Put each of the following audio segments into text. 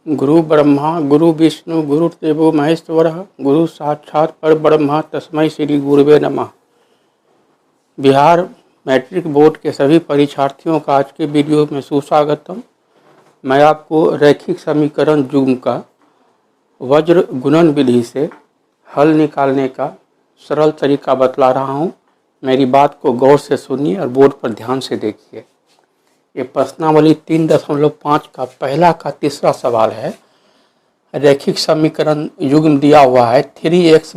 गुरु ब्रह्मा गुरु विष्णु गुरुदेवो महेश्वरः गुरु साक्षात् परब्रह्म तस्मै श्री गुरुवे नमः। बिहार मैट्रिक बोर्ड के सभी परीक्षार्थियों का आज के वीडियो में सुस्वागतम। मैं आपको रैखिक समीकरण युग्म का वज्र गुणन विधि से हल निकालने का सरल तरीका बतला रहा हूं। मेरी बात को गौर से सुनिए और बोर्ड पर ध्यान से देखिए। ये प्रश्नावली 3.5 का पहला का तीसरा सवाल है। रैखिक समीकरण युग्म दिया हुआ है 3x -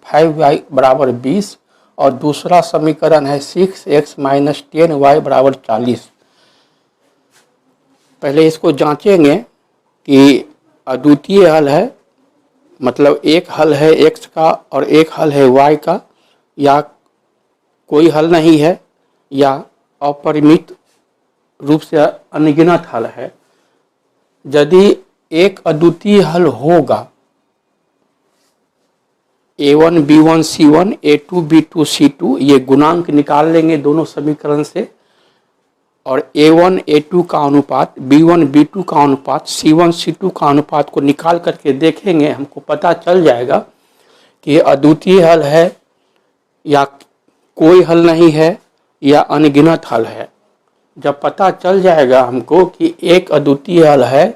5y = 20 और दूसरा समीकरण है 6x - 10y = 40। पहले इसको जांचेंगे कि अद्वितीय हल है, मतलब एक हल है x का और एक हल है y का, या कोई हल नहीं है, या अपरिमित रूप से अनगिनत हल है। यदि एक अद्वितीय हल होगा a1 b1 c1 a2 b2 c2, ये गुणांक निकाल लेंगे दोनों समीकरण से, और a1 a2 का अनुपात, b1 b2 का अनुपात, c1 c2 का अनुपात को निकाल करके देखेंगे। हमको पता चल जाएगा कि ये अद्वितीय हल है या कोई हल नहीं है या अनगिनत हल है। जब पता चल जाएगा हमको कि एक अद्वितीय हल है,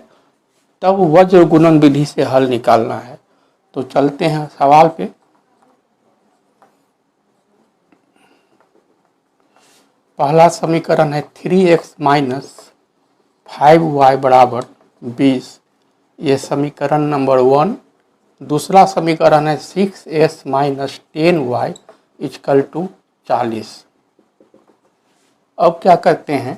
तब वज्र गुणन विधि से हल निकालना है। तो चलते हैं सवाल पे। पहला समीकरण है 3x - 5y = 20, ये समीकरण नंबर 1। दूसरा समीकरण है 6x - 10y = 40। अब क्या करते हैं,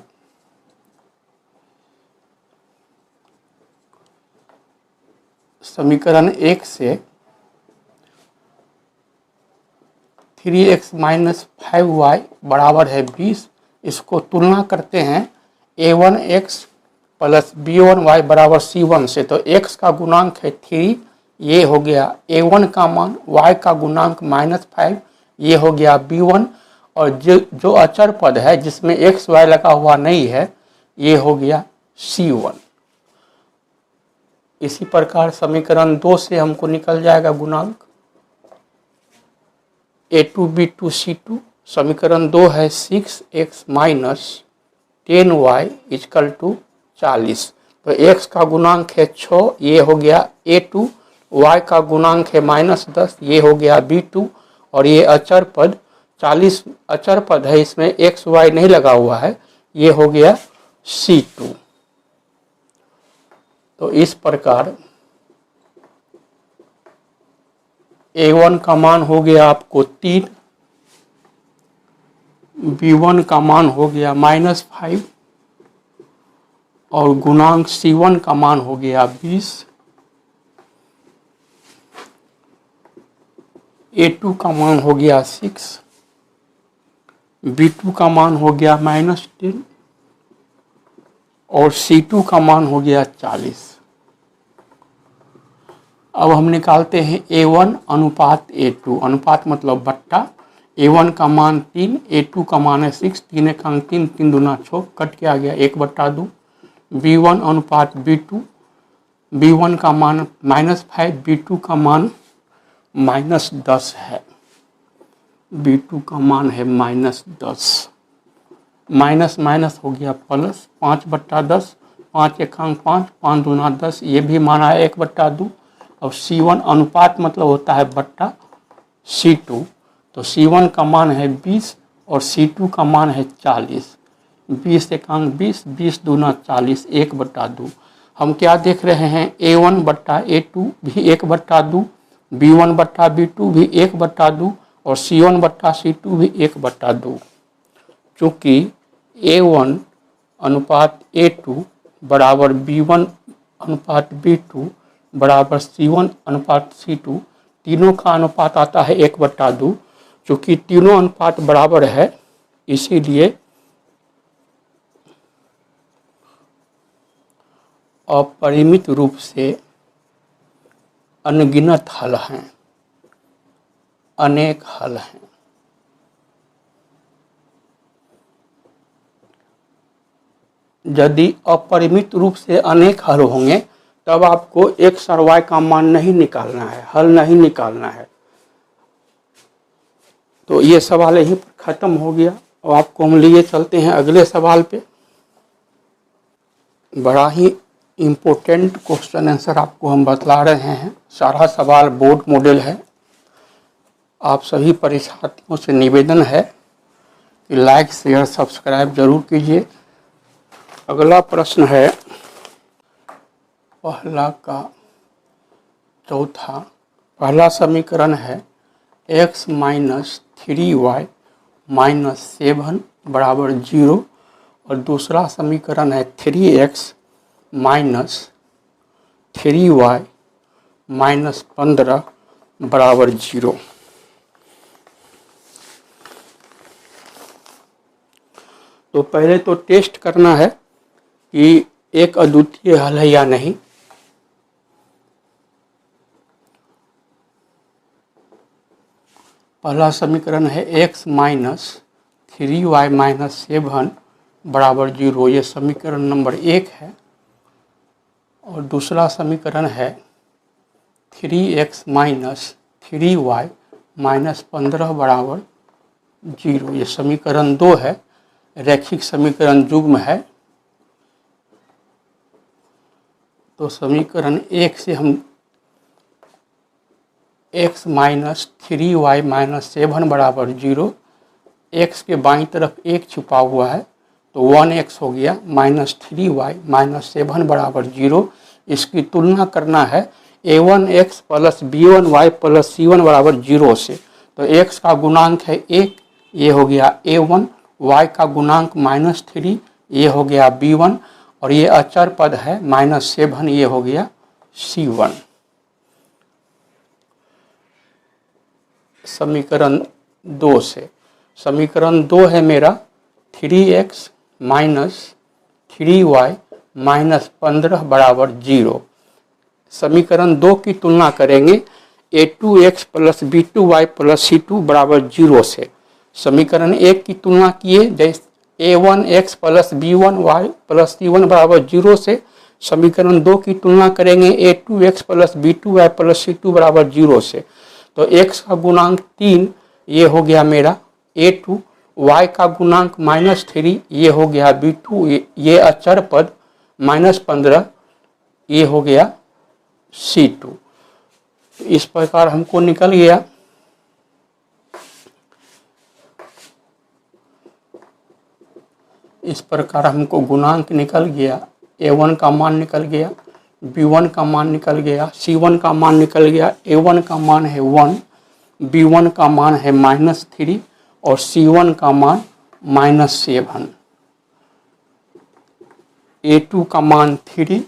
समीकरण 1 से 3x - 5y = 20, इसको तुलना करते हैं a1x + b1y = c1 से। तो x का गुणांक है 3, ये हो गया a1 का मान, y का गुणांक -5, ये हो गया b1, और जो अचर पद है जिसमें x y लगा हुआ नहीं है, ये हो गया c1। इसी प्रकार समीकरण 2 से हमको निकल जाएगा गुणांक a2 b2 c2। समीकरण 2 है 6x - 10y = 40। तो x का गुणांक है 6, ये हो गया a2, y का गुणांक है -10, ये हो गया b2, और ये अचर पद 40 अचर पद है, इसमें x y नहीं लगा हुआ है, ये हो गया c2। तो इस प्रकार a1 का मान हो गया आपको 3, b1 का मान हो गया -5, और गुणांक c1 का मान हो गया 20, a2 का मान हो गया 6, b2 का मान हो गया -10, और c2 का मान हो गया 40। अब हम निकालते हैं a1 अनुपात a2, अनुपात मतलब बट्टा। a1 का मान 3, a2 का मान है 6, 3 × 3, 3 दूना 6, कट के आ गया 1/2। b1 अनुपात b2, b1 का मान -5, b2 का मान -10 है, b2 का मान है -10, माइनस माइनस हो गया प्लस, 5/10, 5 × 5, 5 दूना 10, ये भी माना है 1/2। अब c1 अनुपात मतलब होता है बट्टा c2, तो c1 का मान है 20 और c2 का मान है 40। 20 × 20, 20 दूना 40, 1/2। हम क्या देख रहे हैं, a1/a2 भी 1/2, b1/b2 भी 1/2, और c1/c2 भी 1/2। चूँकि a1 अनुपात a2 बराबर b1 अनुपात b2 बराबर c1 अनुपात c2, तीनों का अनुपात आता है 1/2। चूँकि तीनों अनुपात बराबर है, इसीलिए अपरिमित रूप से अनगिनत हल हैं, अनेक हल हैं। यदि अपरिमित रूप से अनेक हल होंगे तब आपको एक्स और वाई का मान नहीं निकालना है, हल नहीं निकालना है। तो ये सवाल यहीं पर ख़त्म हो गया। अब आपको हम लिए चलते हैं अगले सवाल पे। बड़ा ही इम्पोर्टेंट क्वेश्चन आंसर आपको हम बतला रहे हैं। सारा सवाल बोर्ड मॉडल है। आप सभी परीक्षार्थियों से निवेदन है कि लाइक शेयर सब्सक्राइब जरूर कीजिए। अगला प्रश्न है पहला का चौथा। पहला समीकरण है x माइनस 3y माइनस 7 बराबर 0 और दूसरा समीकरण है 3x माइनस 3y माइनस 15 बराबर 0। तो पहले तो टेस्ट करना है कि एक अद्वितीय हल है या नहीं। पहला समीकरण है x माइनस 3y माइनस 7 बराबर 0, ये समीकरण नंबर 1 है। और दूसरा समीकरण है 3x माइनस 3y माइनस 15 बराबर 0, ये समीकरण 2 है। रैखिक समीकरण युग्म है। तो समीकरण 1 से हम x माइनस 3y माइनस 7 बराबर 0, x के बाईं तरफ 1 छुपा हुआ है तो 1x हो गया, माइनस 3y माइनस 7 बराबर 0। इसकी तुलना करना है a1x plus b1y plus c1 बराबर 0 से। तो x का गुणांक है 1, ये हो गया a1, y का गुणांक माइनस 3, ये हो गया b1, और ये अचर पद है माइनस 7, ये हो गया c1। समीकरण 2 से, समीकरण 2 है मेरा 3x माइनस 3y माइनस 15 बराबर 0। समीकरण 2 की तुलना करेंगे a2x plus b2y plus c2 बराबर 0 से। समीकरण 1 की तुलना किए जैसे a1x plus b1y plus c1 बराबर 0 से। समीकरण 2 की तुलना करेंगे a2x plus b2y plus c2 बराबर 0 से। तो x का गुणांक 3, ये हो गया मेरा a2, y का गुणांक माइनस 3, ये हो गया b2, ये अचर पद माइनस 15, ये हो गया c2। इस प्रकार हमको निकल गया हमको गुणांक निकल गया। a1 का मान निकल गया, b1 का मान निकल गया, c1 का मान निकल गया। a1 का मान है 1, b1 का मान है माइनस 3 और c1 का मान माइनस 7। a2 का मान 3,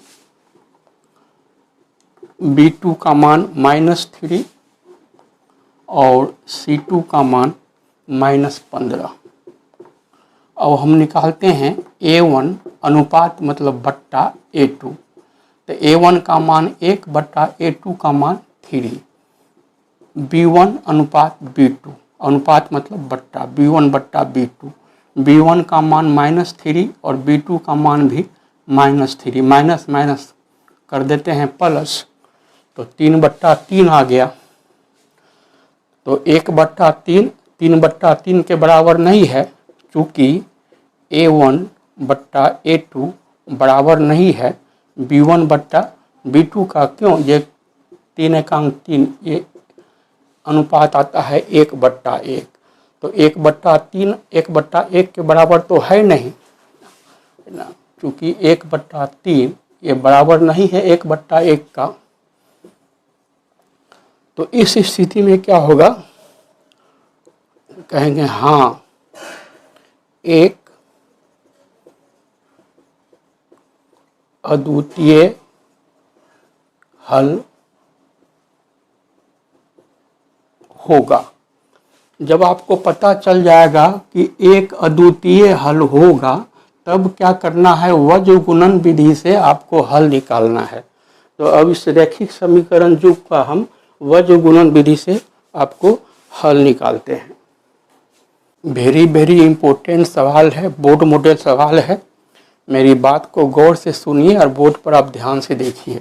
b2 का मान माइनस 3 और c2 का मान माइनस 15। अब हम निकालते हैं a1 अनुपात मतलब बट्टा a2। तो a1 का मान 1 बट्टा a2 का मान 3, b1 अनुपात b2, अनुपात मतलब बट्टा b1 बट्टा b2। b1 का मान माइनस 3 और b2 का मान भी माइनस 3, माइनस माइनस कर देते हैं प्लस, तो 3 बट्टा 3 आ गया। तो 1 बट्टा 3 3 बट्टा 3 के बराबर नहीं है, चूँकि a1 बट्टा a2 बराबर नहीं है b1 बट्टा b2 का। क्यों? ये 3 एकांक 3, ये अनुपात आता है 1 बट्टा 1। तो 1 बट्टा 3 1 बट्टा 1 के बराबर तो है नहीं ना, चूँकि 1 बट्टा 3 ये बराबर नहीं है 1 बट्टा 1 का। तो इस स्थिति में क्या होगा, कहेंगे हाँ एक अद्वितीय हल होगा। जब आपको पता चल जाएगा कि एक अद्वितीय हल होगा, तब क्या करना है, वज्र गुणन विधि से आपको हल निकालना है। तो अब इस रैखिक समीकरण युग का हम वज्र गुणन विधि से आपको हल निकालते हैं। वेरी इम्पोर्टेंट सवाल है, बोर्ड मॉडल सवाल है। मेरी बात को गौर से सुनिए और बोर्ड पर आप ध्यान से देखिए।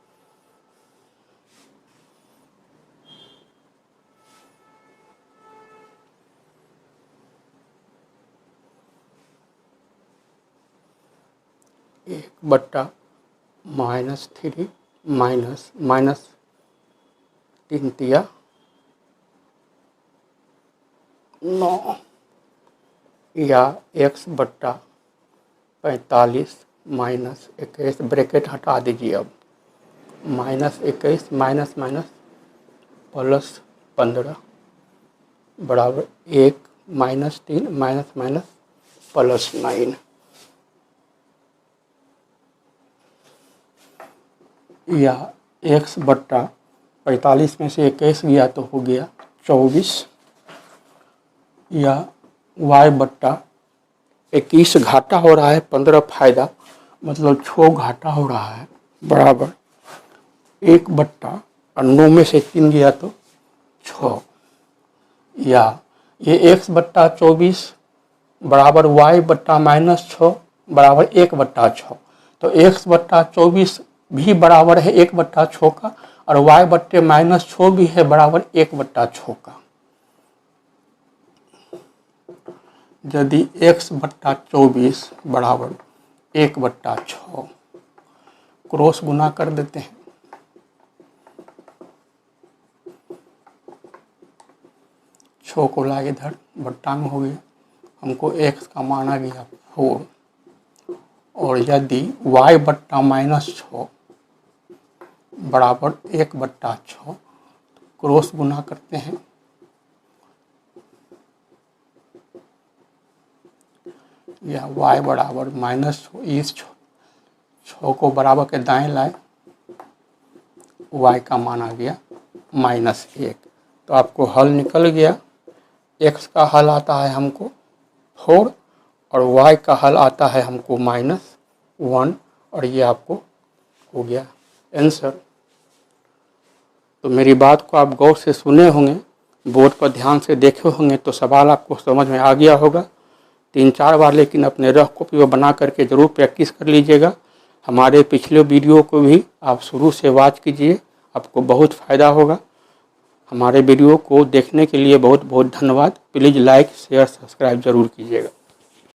1/-3 माइनस 3 तिया 9 या x/45 माइनस 21 ब्रैकेट हटा दीजिए। अब -21 माइनस +15 बराबर 1 -3 माइनस +9 या x/45 में से 21 गया तो हो गया 24 या y/21 घाटा हो रहा है, 15 फायदा मतलब 6 घाटा हो रहा है बराबर 1/9 में से 3 गया तो 6 या ये x/24 बराबर y/-6 बराबर 1/6 तो x/24 भी बराबर है 1/6 का और y/-6 भी है बराबर 1/6 का। यदि x/24 बराबर 1/6 क्रॉस गुना कर देते हैं, छः को लाए इधर बट्टा में हो गया, हमको x का मान आ गया 4 और यदि y/-6 बराबर 1/6 क्रॉस गुना करते हैं, या y बराबर -6 इस 6 को बराबर के दाएं लाए, y का मान आ गया -1। तो आपको हल निकल गया। x का हल आता है हमको 4 और y का हल आता है हमको -1 और ये आपको हो गया आंसर। तो मेरी बात को आप गौर से सुने होंगे, बोर्ड पर ध्यान से देखे होंगे तो सवाल आपको समझ में आ गया होगा। 3-4 बार लेकिन अपने रफ कॉपी में बना करके ज़रूर प्रैक्टिस कर लीजिएगा। हमारे पिछले वीडियो को भी आप शुरू से वॉच कीजिए, आपको बहुत फ़ायदा होगा। हमारे वीडियो को देखने के लिए बहुत बहुत धन्यवाद। प्लीज़ लाइक शेयर सब्सक्राइब ज़रूर कीजिएगा।